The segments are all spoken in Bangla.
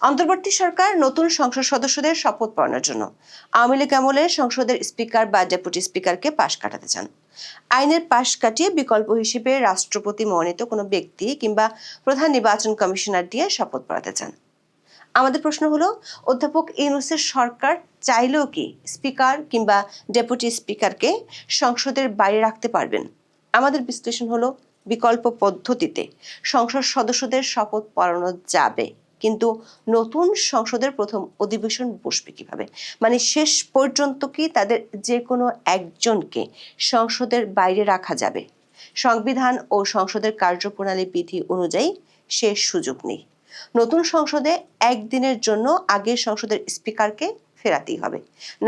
অন্তর্বর্তী সরকার নতুন সংসদ সদস্যদের শপথ পড়ানোর জন্য আওয়ামী লীগ আমলে সংসদের স্পিকার বা ডেপুটি স্পিকারকে পাশ কাটাতে চান। আইনের পাশ কাটিয়ে বিকল্প হিসেবে রাষ্ট্রপতি মনোনীত কোনো ব্যক্তি কিংবা প্রধান নির্বাচন কমিশনার দিয়ে শপথ পড়াতে চান। আমাদের প্রশ্ন হলো, অধ্যাপক ইউনূসের সরকার চাইলেও কি স্পিকার কিংবা ডেপুটি স্পিকারকে সংসদের বাইরে রাখতে পারবেন? আমাদের বিশ্লেষণ হলো, বিকল্প পদ্ধতিতে সংসদ সদস্যদের শপথ পড়ানো যাবে, কিন্তু নতুন সংসদের প্রথম অধিবেশন বসবে কিভাবে? মানে শেষ পর্যন্ত কি তাদের যে কোনো একজনকে সংসদের বাইরে রাখা যাবে? সংবিধান ও সংসদের কার্যপ্রণালী বিধি অনুযায়ী সে সুযোগ নেই। নতুন সংসদে একদিনের জন্য আগের সংসদের স্পিকারকে ফেরাতেই হবে,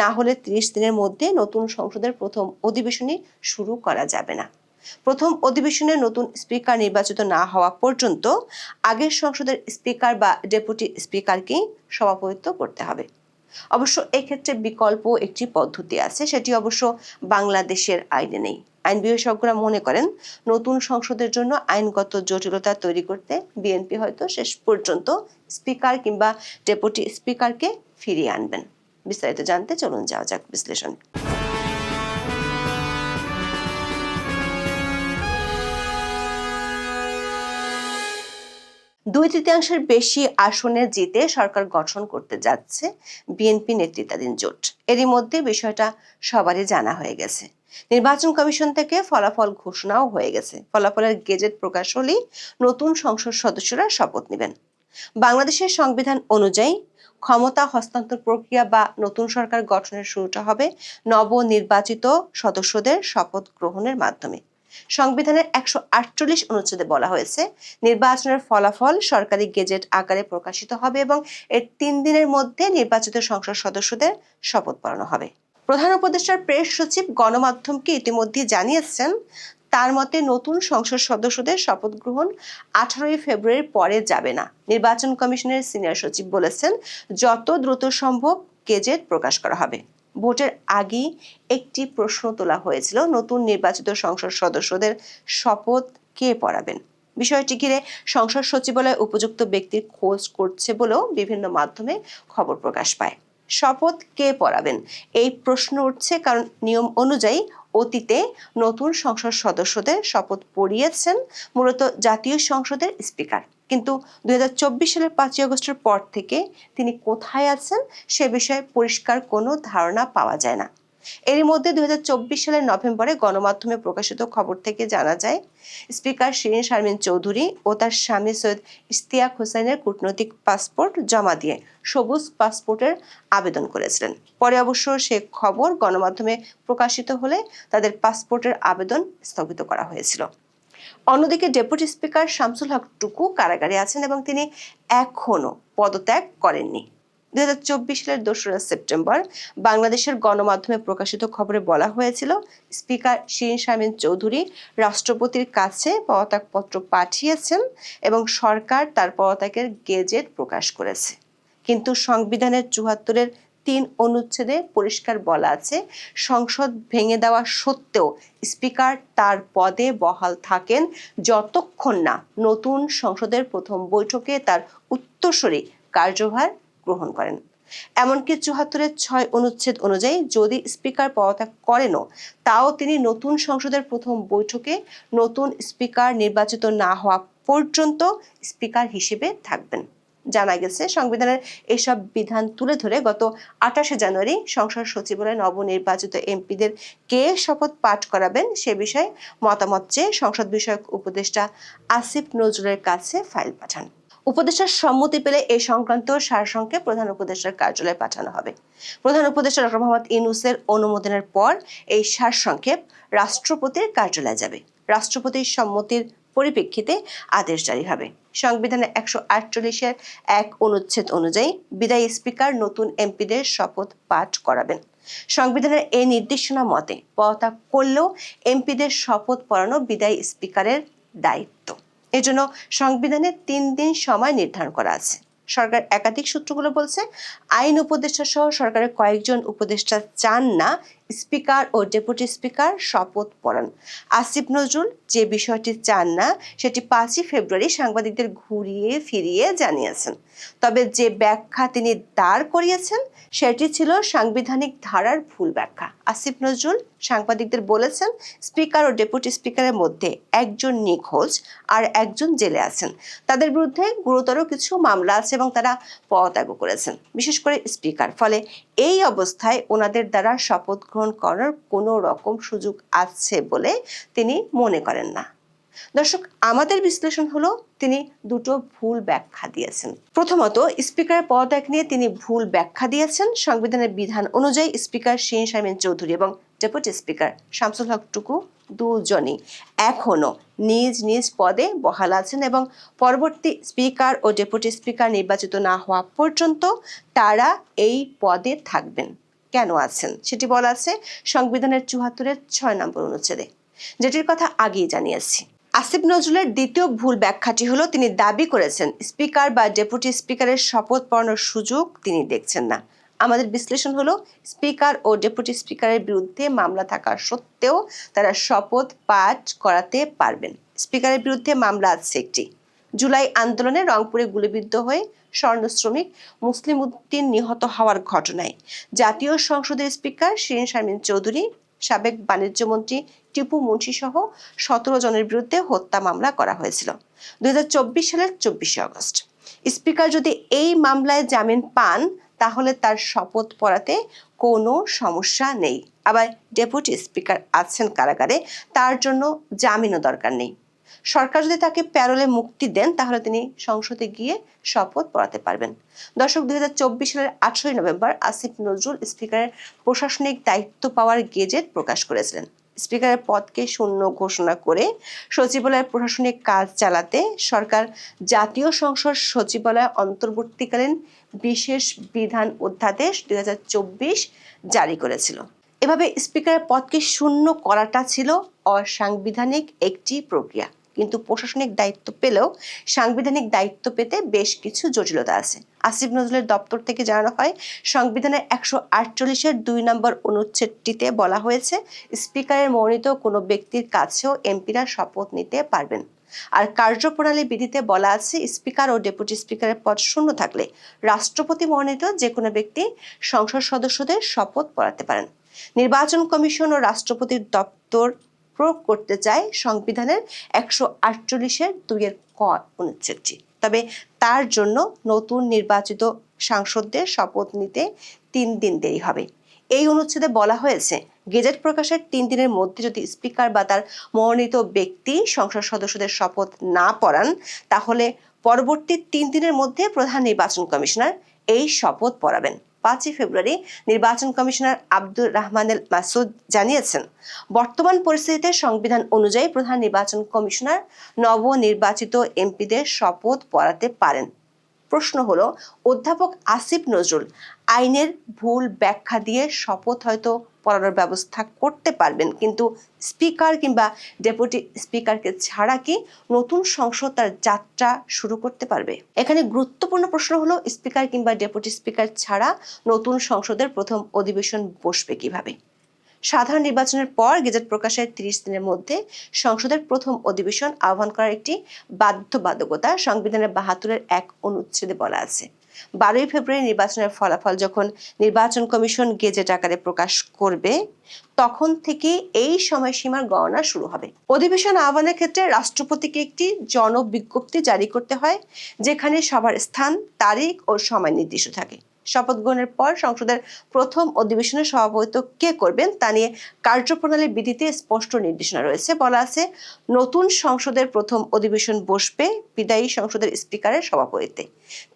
না হলে 30 দিনের মধ্যে নতুন সংসদের প্রথম অধিবেশনই শুরু করা যাবে না। প্রথম অধিবেশনে নতুন স্পিকার নির্বাচিত না হওয়া পর্যন্ত আগের সংসদের স্পিকার বা ডেপুটি স্পিকারকেই সভাপতিত্ব করতে হবে। অবশ্য এক্ষেত্রে বিকল্প একটি পদ্ধতি আছে, সেটি অবশ্য বাংলাদেশের আইনে নেই। আইন বিশেষজ্ঞরা মনে করেন, নতুন সংসদের জন্য আইনগত জটিলতা তৈরি করতে বিএনপি হয়তো শেষ পর্যন্ত স্পিকার কিংবা ডেপুটি স্পিকারকে ফিরিয়ে আনবেন। বিস্তারিত জানতে চলুন যাওয়া যাক বিশ্লেষণ। 2/3 বেশি আসনে জিতে সরকার গঠন করতে যাচ্ছে বিএনপি নেতৃত্বাধীন জোট। এরই মধ্যে বিষয়টা সবারই জানা হয়ে গেছে। নির্বাচন কমিশন থেকে ফলাফল ঘোষণাও হয়ে গেছে। ফলাফলের গেজেট প্রকাশ হলেই নতুন সংসদ সদস্যরা শপথ নেবেন। বাংলাদেশের সংবিধান অনুযায়ী ক্ষমতা হস্তান্তর প্রক্রিয়া বা নতুন সরকার গঠনের শুরুটা হবে নবনির্বাচিত সদস্যদের শপথ গ্রহণের মাধ্যমে। সংবিধানের 148 অনুচ্ছেদে বলা হয়েছে, নির্বাচনের ফলাফল সরকারি গেজেট আকারে প্রকাশিত হবে এবং এর 3 দিনের মধ্যে নির্বাচিত সংসদ সদস্যদের শপথ পড়ানো হবে। প্রধান উপদেষ্টার প্রেস সচিব গণমাধ্যমকে ইতিমধ্যে জানিয়েছেন, তার মতে নতুন সংসদ সদস্যদের শপথ গ্রহণ 18 ফেব্রুয়ারির পরে যাবে না। নির্বাচন কমিশনের সিনিয়র সচিব বলেছেন, যত দ্রুত সম্ভব গেজেট প্রকাশ করা হবে। ভোটের আগেই একটি প্রশ্ন তোলা হয়েছিল, নতুন নির্বাচিত সংসদ সদস্যদের শপথ কে পড়াবেন। বিষয়টি ঘিরে সংসদ সচিবালয় উপযুক্ত ব্যক্তির খোঁজ করছে বলেও বিভিন্ন মাধ্যমে খবর প্রকাশ পায়। শপথ কে পড়াবেন এই প্রশ্ন উঠছে কারণ নিয়ম অনুযায়ী অতীতে নতুন সংসদ সদস্যদের শপথ পড়িয়েছেন মূলত জাতীয় সংসদের স্পিকার। কিন্তু 2024 সালের 5 আগস্টের পর থেকে তিনি কোথায় আছেন সে বিষয়ে পরিষ্কার কোনো ধারণা পাওয়া যায় না। এরই মধ্যে 2024 সালের নভেম্বরে গণমাধ্যমে প্রকাশিত খবর থেকে জানা যায়, স্পিকার শিরীন শারমিন চৌধুরী ও তার স্বামী সৈয়দ ইশতিয়াক হোসেনের কূটনৈতিক পাসপোর্ট জমা দিয়ে সবুজ পাসপোর্টের আবেদন করেছিলেন। পরে অবশ্য সে খবর গণমাধ্যমে প্রকাশিত হলে তাদের পাসপোর্টের আবেদন স্থগিত করা হয়েছিল। অন্যদিকে ডেপুটি স্পিকার শামসুল হক টুকু কারাগারে আছেন এবং তিনি এখনো পদত্যাগ করেননি। 2024 সালের 2 সেপ্টেম্বর বাংলাদেশের গণমাধ্যমে প্রকাশিত খবরে বলা হয়েছিল, স্পিকার শিরীন শারমিন চৌধুরী রাষ্ট্রপতির কাছে পদত্যাগপত্র পাঠিয়েছেন এবং সরকার তার পদত্যাগের গেজেট প্রকাশ করেছে। কিন্তু সংবিধানের 74-এর 3 অনুচ্ছেদে পরিষ্কার বলা আছে, সংসদ ভেঙে দেওয়া সত্ত্বেও স্পিকার তার পদে বহাল থাকেন যতক্ষণ না নতুন সংসদের প্রথম বৈঠকে তার উত্তরসূরি কার্যভার গ্রহণ করেন। এমনকি 74-এর 6 অনুচ্ছেদ অনুযায়ী যদি স্পিকার পদত্যাগ করেনও, তাও তিনি নতুন সংসদের প্রথম বৈঠকে নতুন স্পিকার নির্বাচিত না হওয়া পর্যন্ত স্পিকার হিসেবে থাকবেন। জানা গেছে, সংবিধানের এসব বিধান তুলে ধরে গত 28 জানুয়ারি সংসদ সচিবালয়ে নবনির্বাচিত এমপিদের কে শপথ পাঠ করাবেন সে বিষয়ে মতামত চেয়ে সংসদ বিষয়ক উপদেষ্টা আসিফ নজরুলের কাছে ফাইল পাঠান। উপদেষ্টার সম্মতি পেলে এ সংক্রান্ত সারসংক্ষেপ প্রধান উপদেষ্টার কার্যালয়ে পাঠানো হবে। প্রধান উপদেষ্টা ডক্টর মোহাম্মদ ইউনূসের অনুমোদনের পর এই সারসংক্ষেপ রাষ্ট্রপতির কার্যালয়ে যাবে। রাষ্ট্রপতির সম্মতির পরিপ্রেক্ষিতে আদেশ জারি হবে। সংবিধানের 148-এর 1 অনুচ্ছেদ অনুযায়ী বিদায়ী স্পিকার নতুন এমপিদের শপথ পাঠ করাবেন। সংবিধানের এই নির্দেশনা মতে পদত্যাগ করলেও এমপিদের শপথ পড়ানো বিদায়ী স্পিকারের দায়িত্ব। এজন্য সংবিধানে 3 দিন সময় নির্ধারণ করা আছে। সরকার একাধিক সূত্রগুলো বলছে, আইন উপদেষ্টা সহ সরকারের কয়েকজন উপদেষ্টা চান না স্পিকার ও ডেপুটি স্পিকার শপথ পড়ান। আসিফ নজরুল যে বিষয়টি চান না সেটি 5ই ফেব্রুয়ারি সাংবাদিকদের ঘুরিয়ে ফিরিয়ে জানিয়েছেন। তবে যে ব্যাখ্যা তিনি দাঁড় করিয়েছেন সেটি ছিল সাংবিধানিক ধারার ভুল ব্যাখ্যা। আসিফ নজরুল সাংবাদিকদের বলেছেন, স্পিকার ও ডেপুটি স্পিকারের মধ্যে একজন নিখোঁজ আর একজন জেলে আছেন। তাদের বিরুদ্ধে গুরুতর কিছু মামলা আছে এবং তারা পদত্যাগ করেছেন, বিশেষ করে স্পিকার। ফলে এই অবস্থায় ওনাদের দ্বারা শপথ গ্রহণ করার কোনো রকম সুযোগ আছে বলে তিনি মনে করেন না। দর্শক, আমাদের বিশ্লেষণ হলো তিনি দুটো ভুল ব্যাখ্যা দিয়েছেন। প্রথমত, স্পিকারের পদত্যাগ নিয়ে তিনি ভুল ব্যাখ্যা দিয়েছেন। সংবিধানের বিধান অনুযায়ী স্পিকার শিরীন শারমিন চৌধুরী এবং ডেপুটি স্পিকার শামসুল হক টুকু দুজনই এখনো নিজ নিজ পদে বহাল আছেন এবং পরবর্তী স্পিকার ও ডেপুটি স্পিকার নির্বাচিত না হওয়া পর্যন্ত তারা এই পদে থাকবেন। কেন আছেন সেটি বলা আছে সংবিধানের 74-এর 6 নম্বর অনুচ্ছেদে, যেটির কথা আগেই জানিয়েছি। আসিফ নজরুলের দ্বিতীয় ভুল ব্যাখ্যাটি হলো তিনি দাবি করেছেন স্পিকার বা ডেপুটি স্পিকারের শপথ পড়ানোর সুযোগ তিনি দেখছেন না। আমাদের বিশ্লেষণ হলো স্পিকার ও ডেপুটি স্পিকারের বিরুদ্ধে মামলা থাকা সত্ত্বেও তারা শপথ পাঠ করাতে পারবেন। স্পিকারের বিরুদ্ধে মামলা আছে একটি। জুলাই আন্দোলনে রংপুরে গুলিবিদ্ধ হয়ে স্বর্ণ শ্রমিক মুসলিম উদ্দিন নিহত হওয়ার ঘটনায় জাতীয় সংসদের স্পিকার শিরীন শারমিন চৌধুরী, সাবেক বাণিজ্য মন্ত্রী টিপু মুন্সি সহ 17 জনের বিরুদ্ধে হত্যা মামলা করা হয়েছিল 2024 সালের 24শে আগস্ট। স্পিকার যদি এই মামলায় জামিন পান তাহলে তার শপথ পড়াতে কোনো সমস্যা নেই। আবার ডেপুটি স্পিকার আছেন কারাগারে, তার জন্য জামিনও দরকার নেই। সরকার যদি তাকে প্যারোলে মুক্তি দেন তাহলে তিনি সংসদে গিয়ে শপথ পড়াতে পারবেন। দর্শক, 2024 সালের 18 নভেম্বর আসিফ নজরুল স্পিকারের প্রশাসনিক দায়িত্ব পাওয়ার গেজেট প্রকাশ করেছিলেন। স্পিকারের পদকে শূন্য ঘোষণা করে সচিবালয়ের প্রশাসনিক কাজ চালাতে সরকার জাতীয় সংসদ সচিবালয় অন্তর্বর্তীকালীন বিশেষ বিধান অধ্যাদেশ 2024 জারি করেছিল। এভাবে স্পিকারের পদকে শূন্য করাটা ছিল অসাংবিধানিক একটি প্রক্রিয়া, কিন্তু প্রশাসনিক দায়িত্ব পেলেও সাংবিধানিক দায়িত্ব পেতে বেশ কিছু জটিলতা আছে। আসিফ নজরুলের দপ্তর থেকে জানানো হয়, সংবিধানের 148-এর 2 নম্বর অনুচ্ছেদটিতে বলা হয়েছে স্পিকারের মনোনীত কোনো ব্যক্তির কাছেও এমপিরা শপথ নিতে পারবেন। আর কার্যপ্রণালী বিধিতে বলা আছে স্পিকার ও ডেপুটি স্পিকারের পদ শূন্য থাকলে রাষ্ট্রপতি মনোনীত যে কোনো ব্যক্তি সংসদ সদস্যদের শপথ পড়াতে পারেন। নির্বাচন কমিশন ও রাষ্ট্রপতির দপ্তর প্রয়োগ করতে চায় সংবিধানের 148-এর 2-এর ক অনুচ্ছেদটি। তবে তার জন্য নতুন নির্বাচিত সাংসদদের শপথ নিতে 3 দিন দেরি হবে। এই অনুচ্ছেদে বলা হয়েছে গেজেট প্রকাশের 3 দিনের মধ্যে যদি স্পিকার বা তার মনোনীত ব্যক্তি সংসদ সদস্যদের শপথ না পড়ান তাহলে পরবর্তী 3 দিনের মধ্যে প্রধান নির্বাচন কমিশনার এই শপথ পড়াবেন। 5ই ফেব্রুয়ারি নির্বাচন কমিশনার আব্দুর রহমানুল মাসুদ জানিয়েছেন, বর্তমান পরিস্থিতিতে সংবিধান অনুযায়ী প্রধান নির্বাচন কমিশনার নবনির্বাচিত এমপিদের শপথ পড়াতে পারেন। প্রশ্ন হলো, অধ্যাপক আসিফ নজরুল আইনের ভুল ব্যাখ্যা দিয়ে শপথ হয়তো পড়ানোর ব্যবস্থা করতে পারবেন, কিন্তু স্পিকার কিংবা ডেপুটি স্পিকারকে ছাড়া কি নতুন সংসদ তার যাত্রা শুরু করতে পারবে? এখানে গুরুত্বপূর্ণ প্রশ্ন হলো, স্পিকার কিংবা ডেপুটি স্পিকার ছাড়া নতুন সংসদের প্রথম অধিবেশন বসবে কিভাবে? সাধারণ নির্বাচনের পর গেজেট প্রকাশের 30 দিনের মধ্যে সংসদের প্রথম অধিবেশন আহ্বান করার একটি বাধ্যবাধকতা সংবিধানের 72-এর 1 অনুচ্ছেদে বলা আছে। 12ই ফেব্রুয়ারি নির্বাচনের ফলাফল যখন নির্বাচন কমিশন গেজেট আকারে প্রকাশ করবে তখন থেকে এই সময়সীমার গণনা শুরু হবে। অধিবেশন আহ্বানের ক্ষেত্রে রাষ্ট্রপতিকে একটি জনবিজ্ঞপ্তি জারি করতে হয়, যেখানে সবার স্থান, তারিখ ও সময় নির্দিষ্ট থাকে। শপথ গ্রহণের পর সংসদের প্রথম অধিবেশনের সভাপতিত্ব কে করবেন তা নিয়ে কার্যপ্রণালী বিধিতে স্পষ্ট নির্দেশনা রয়েছে। বলা আছে, নতুন সংসদের প্রথম অধিবেশন বসবে বিদায়ী সংসদের স্পিকারের সভাপতিত্বে।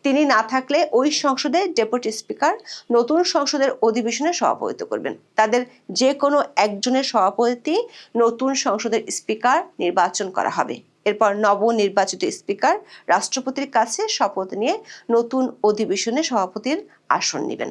তিনি না থাকলে ওই সংসদের ডেপুটি স্পিকার নতুন সংসদের অধিবেশনে সভাপতিত্ব করবেন। তাদের যে কোনো একজনের সভাপতি নতুন সংসদের স্পিকার নির্বাচন করা হবে। এরপর নবনির্বাচিত স্পিকার রাষ্ট্রপতির কাছে শপথ নিয়ে নতুন অধিবেশনে সভাপতির আসন নেবেন।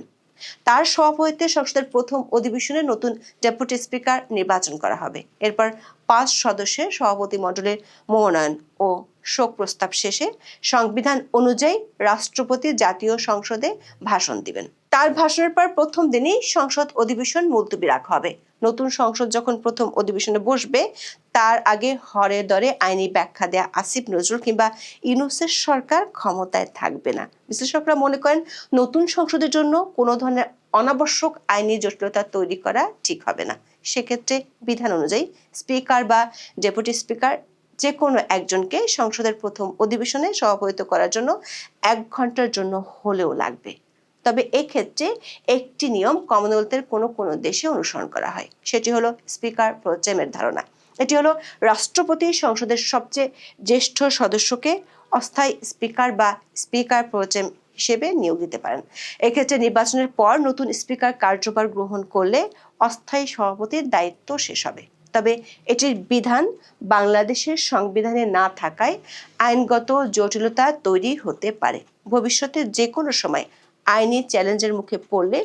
তার সভাপতিত্বে সংসদের প্রথম অধিবেশনে নতুন ডেপুটি স্পিকার নির্বাচন করা হবে। এরপর 5 সদস্যের সভাপতি মণ্ডলের মনোনয়ন ও শোক প্রস্তাব শেষে সংবিধান অনুযায়ী রাষ্ট্রপতি জাতীয় সংসদে ভাষণ দিবেন। তার ভাষণের পর প্রথম দিনই সংসদ অধিবেশন মুলতবি রাখা হবে। নতুন সংসদ যখন প্রথম অধিবেশনে বসবে তার আগে হরে দরে আইনি ব্যাখ্যা দেয়া আসিফ নজরুল কিংবা ইউনূসের সরকার ক্ষমতায় থাকবে না। বিশ্লেষকরা মনে করেন নতুন সংসদের জন্য কোনো ধরনের অনাবশ্যক আইনি জটিলতা তৈরি করা ঠিক হবে না। সেক্ষেত্রে বিধান অনুযায়ী স্পিকার বা ডেপুটি স্পিকার যে কোনো একজনকে সংসদের প্রথম অধিবেশনে সভাপতিত্ব করার জন্য 1 ঘন্টার জন্য হলেও লাগবে। তবে এক্ষেত্রে একটি নিয়ম কমনওয়েলথের কোনো কোনো দেশে অনুসরণ করা হয়, সেটি হলো স্পিকার প্রোটেমের ধারণা। এটি হলো রাষ্ট্রপতি সংসদের সবচেয়ে জ্যেষ্ঠ সদস্যকে অস্থায়ী স্পিকার বা স্পিকার প্রোটেম হিসেবে নিয়োগ দিতে পারেন। এক্ষেত্রে নির্বাচনের পর নতুন স্পিকার কার্যভার গ্রহণ করলে অস্থায়ী সভাপতির দায়িত্ব শেষ হবে। তবে এটির বিধান বাংলাদেশের সংবিধানে না থাকায় আইনগত জটিলতা তৈরি হতে পারে। ভবিষ্যতে যে কোনো সময় আইনি চ্যালেঞ্জের মুখে পড়লে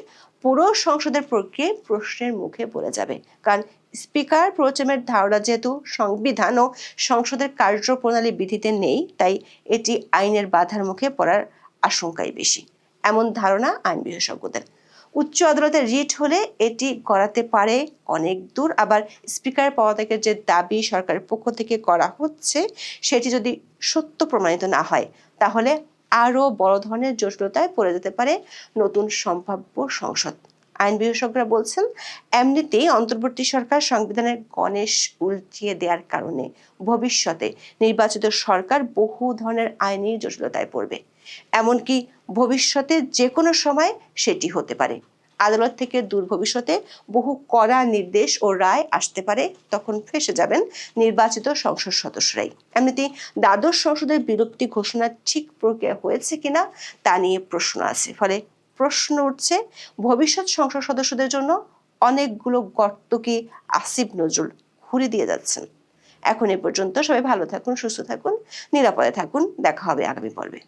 পুরো সংসদের প্রক্রিয়া প্রশ্নের মুখে পড়ে যাবে। কারণ স্পিকার প্রোটেমের ধারণা যেহেতু সংবিধান ও সংসদের কার্যপ্রণালী বিধিতে নেই, তাই এটি আইনের বাধার মুখে পড়ার আশঙ্কাই বেশি, এমন ধারণা আইন বিশেষজ্ঞদের। উচ্চ আদালতের রিট হলে এটি গড়াতে পারে অনেক দূর। আবার স্পিকার পদত্যাগের যে দাবি সরকারের পক্ষ থেকে করা হচ্ছে সেটি যদি সত্য প্রমাণিত না হয় তাহলে আরও বড় ধরনের জটিলতায় পড়ে যেতে পারে নতুন সম্ভাব্য সংসদ। আইন বিশেষজ্ঞরা বলছেন এমনিতেই অন্তর্বর্তী সরকার সংবিধানের গণেশ উল্টিয়ে দেওয়ার কারণে ভবিষ্যতে নির্বাচিত সরকার বহু ধরনের আইনি জটিলতায় পড়বে। এমনকি ভবিষ্যতে যে কোনো সময় সেটি হতে পারে। আদালত থেকে দূর ভবিষ্যতে বহু কড়া নির্দেশ ও রায় আসতে পারে, তখন ফেঁসে যাবেন নির্বাচিত সংসদ সদস্যরাই। এমনিতেই দ্বাদশ সংসদের বিলুপ্তি ঘোষণার ঠিক প্রক্রিয়া হয়েছে কিনা তা নিয়ে প্রশ্ন আছে। ফলে প্রশ্ন উঠছে ভবিষ্যৎ সংসদ সদস্যদের জন্য অনেকগুলো গর্ত কি আসিফ নজরুল ঘুরে দিয়ে যাচ্ছেন। এখন এ পর্যন্ত। সবাই ভালো থাকুন, সুস্থ থাকুন, নিরাপদে থাকুন। দেখা হবে আগামী পর্বে।